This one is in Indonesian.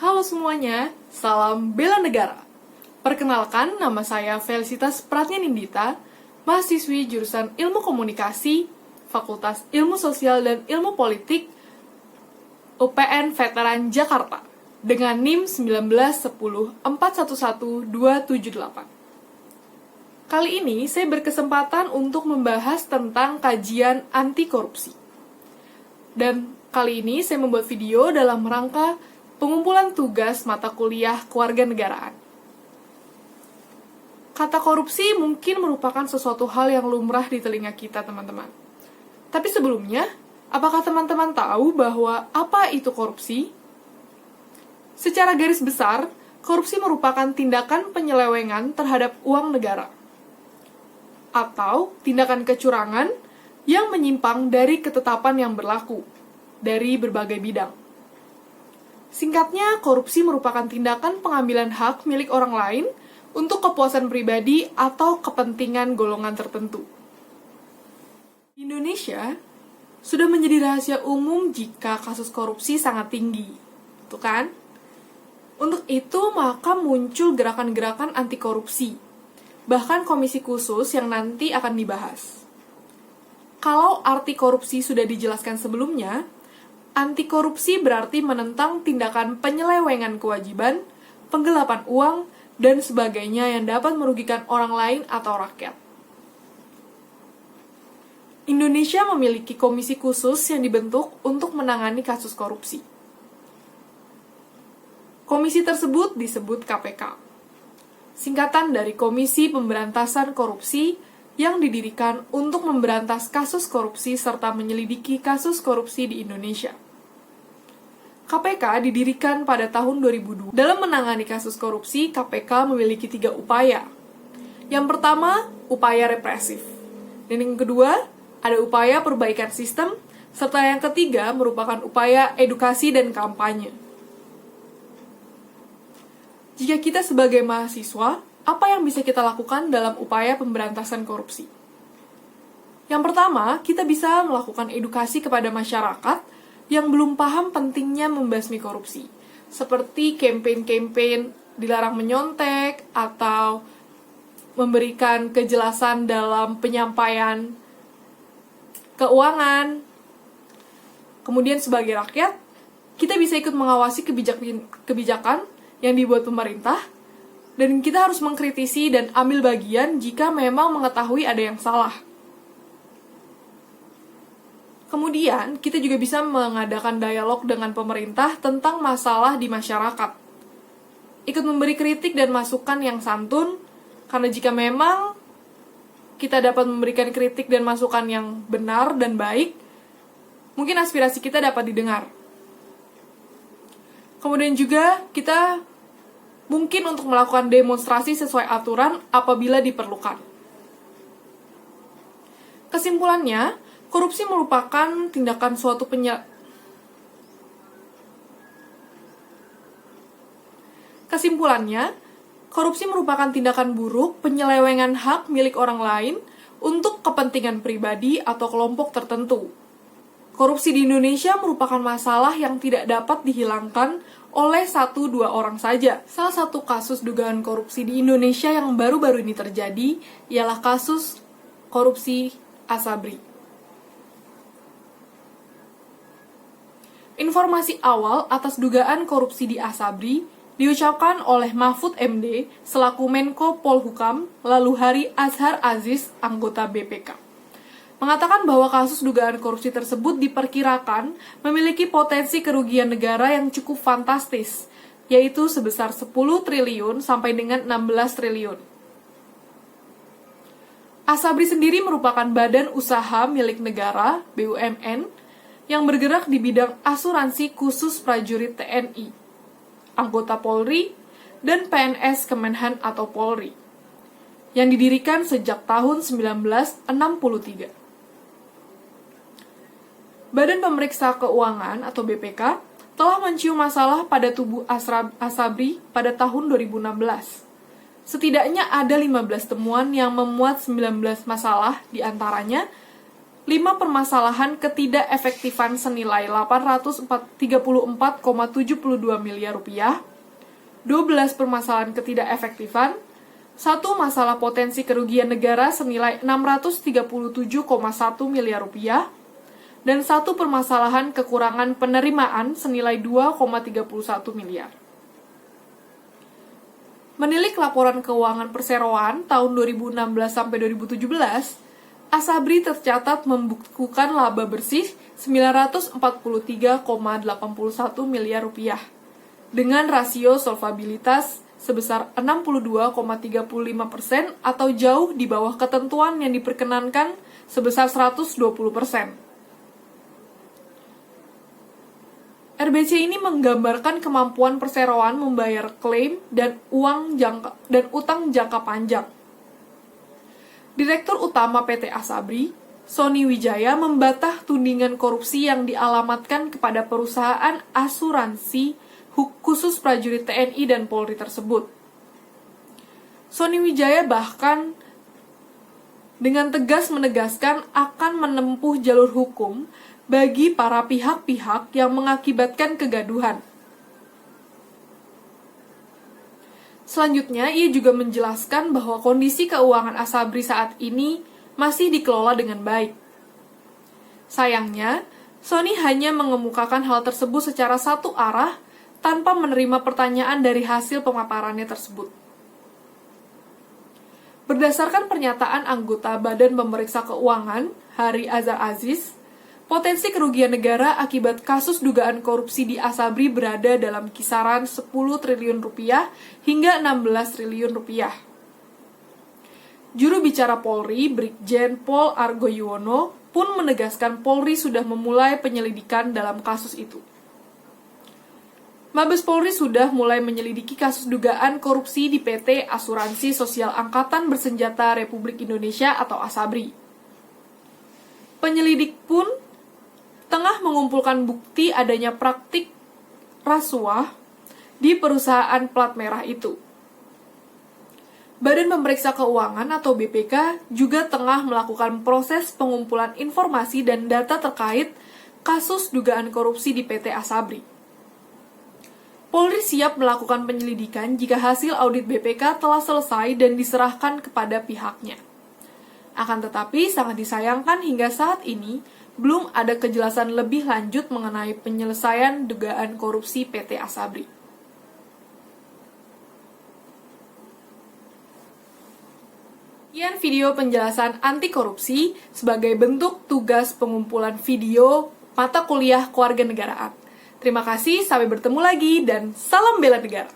Halo semuanya, salam bela negara. Perkenalkan, nama saya Felicitas Pratnyanindita, mahasiswi jurusan Ilmu Komunikasi, Fakultas Ilmu Sosial dan Ilmu Politik, UPN Veteran Jakarta, dengan NIM 1910411-278. Kali ini saya berkesempatan untuk membahas tentang kajian anti korupsi. Dan kali ini saya membuat video dalam rangka pengumpulan tugas mata kuliah kewarganegaraan. Kata korupsi mungkin merupakan sesuatu hal yang lumrah di telinga kita, teman-teman. Tapi sebelumnya, apakah teman-teman tahu bahwa apa itu korupsi? Secara garis besar, korupsi merupakan tindakan penyelewengan terhadap uang negara, atau tindakan kecurangan yang menyimpang dari ketetapan yang berlaku dari berbagai bidang. Singkatnya, korupsi merupakan tindakan pengambilan hak milik orang lain untuk kepuasan pribadi atau kepentingan golongan tertentu. Di Indonesia, sudah menjadi rahasia umum jika kasus korupsi sangat tinggi. Tuh kan? Untuk itu, maka muncul gerakan-gerakan anti korupsi, bahkan komisi khusus yang nanti akan dibahas. Kalau arti korupsi sudah dijelaskan sebelumnya, anti korupsi berarti menentang tindakan penyelewengan kewajiban, penggelapan uang, dan sebagainya yang dapat merugikan orang lain atau rakyat. Indonesia memiliki komisi khusus yang dibentuk untuk menangani kasus korupsi. Komisi tersebut disebut KPK, singkatan dari Komisi Pemberantasan Korupsi yang didirikan untuk memberantas kasus korupsi serta menyelidiki kasus korupsi di Indonesia. KPK didirikan pada tahun 2002. Dalam menangani kasus korupsi, KPK memiliki 3 upaya. Yang pertama, upaya represif. Dan yang kedua, ada upaya perbaikan sistem, serta yang ketiga merupakan upaya edukasi dan kampanye. Jika kita sebagai mahasiswa, apa yang bisa kita lakukan dalam upaya pemberantasan korupsi? Yang pertama, kita bisa melakukan edukasi kepada masyarakat yang belum paham pentingnya membasmi korupsi, seperti campaign-campaign dilarang menyontek atau memberikan kejelasan dalam penyampaian keuangan. Kemudian sebagai rakyat, kita bisa ikut mengawasi kebijakan yang dibuat pemerintah, dan kita harus mengkritisi dan ambil bagian jika memang mengetahui ada yang salah. Kemudian, kita juga bisa mengadakan dialog dengan pemerintah tentang masalah di masyarakat. Ikut memberi kritik dan masukan yang santun, karena jika memang kita dapat memberikan kritik dan masukan yang benar dan baik, mungkin aspirasi kita dapat didengar. Kemudian juga, kita mungkin untuk melakukan demonstrasi sesuai aturan apabila diperlukan. Kesimpulannya, korupsi merupakan tindakan suatu buruk penyelewengan hak milik orang lain untuk kepentingan pribadi atau kelompok tertentu. Korupsi di Indonesia merupakan masalah yang tidak dapat dihilangkan oleh 1-2 orang saja. Salah satu kasus dugaan korupsi di Indonesia yang baru-baru ini terjadi ialah kasus korupsi Asabri. Informasi awal atas dugaan korupsi di Asabri diucapkan oleh Mahfud MD selaku Menko Polhukam, lalu Hari Azhar Aziz, anggota BPK. Mengatakan bahwa kasus dugaan korupsi tersebut diperkirakan memiliki potensi kerugian negara yang cukup fantastis, yaitu sebesar 10 triliun sampai dengan 16 triliun. Asabri sendiri merupakan badan usaha milik negara, BUMN, yang bergerak di bidang asuransi khusus prajurit TNI, anggota Polri, dan PNS Kemenhan atau Polri, yang didirikan sejak tahun 1963. Badan Pemeriksa Keuangan atau BPK telah mencium masalah pada tubuh Asabri pada tahun 2016. Setidaknya ada 15 temuan yang memuat 19 masalah, diantaranya 5 permasalahan ketidakefektifan senilai 834,72 miliar rupiah, 12 permasalahan ketidakefektifan, 1 masalah potensi kerugian negara senilai 637,1 miliar rupiah, dan 1 permasalahan kekurangan penerimaan senilai 2,31 miliar. Menilik laporan keuangan perseroan tahun 2016-2017, Asabri tercatat membukukan laba bersih 943,81 miliar rupiah dengan rasio solvabilitas sebesar 62,35% atau jauh di bawah ketentuan yang diperkenankan sebesar 120%. RBC ini menggambarkan kemampuan perseroan membayar klaim dan utang jangka panjang. Direktur Utama PT Asabri, Sony Wijaya, membantah tudingan korupsi yang dialamatkan kepada perusahaan asuransi khusus prajurit TNI dan Polri tersebut. Sony Wijaya bahkan dengan tegas menegaskan akan menempuh jalur hukum bagi para pihak-pihak yang mengakibatkan kegaduhan. Selanjutnya, ia juga menjelaskan bahwa kondisi keuangan Asabri saat ini masih dikelola dengan baik. Sayangnya, Sony hanya mengemukakan hal tersebut secara satu arah tanpa menerima pertanyaan dari hasil pemaparannya tersebut. Berdasarkan pernyataan anggota Badan Pemeriksa Keuangan, Hari Azhar Aziz, potensi kerugian negara akibat kasus dugaan korupsi di Asabri berada dalam kisaran 10 triliun rupiah hingga 16 triliun rupiah. Juru bicara Polri, Brigjen Pol Argo Yuwono, pun menegaskan Polri sudah memulai penyelidikan dalam kasus itu. Mabes Polri sudah mulai menyelidiki kasus dugaan korupsi di PT Asuransi Sosial Angkatan Bersenjata Republik Indonesia atau Asabri. Penyelidik pun tengah mengumpulkan bukti adanya praktik rasuah di perusahaan plat merah itu. Badan Pemeriksa Keuangan atau BPK juga tengah melakukan proses pengumpulan informasi dan data terkait kasus dugaan korupsi di PT Asabri. Polri siap melakukan penyelidikan jika hasil audit BPK telah selesai dan diserahkan kepada pihaknya. Akan tetapi, sangat disayangkan hingga saat ini, belum ada kejelasan lebih lanjut mengenai penyelesaian dugaan korupsi PT Asabri. Sekian video penjelasan anti korupsi sebagai bentuk tugas pengumpulan video mata kuliah kewarganegaraan. Terima kasih, sampai bertemu lagi, dan salam bela negara.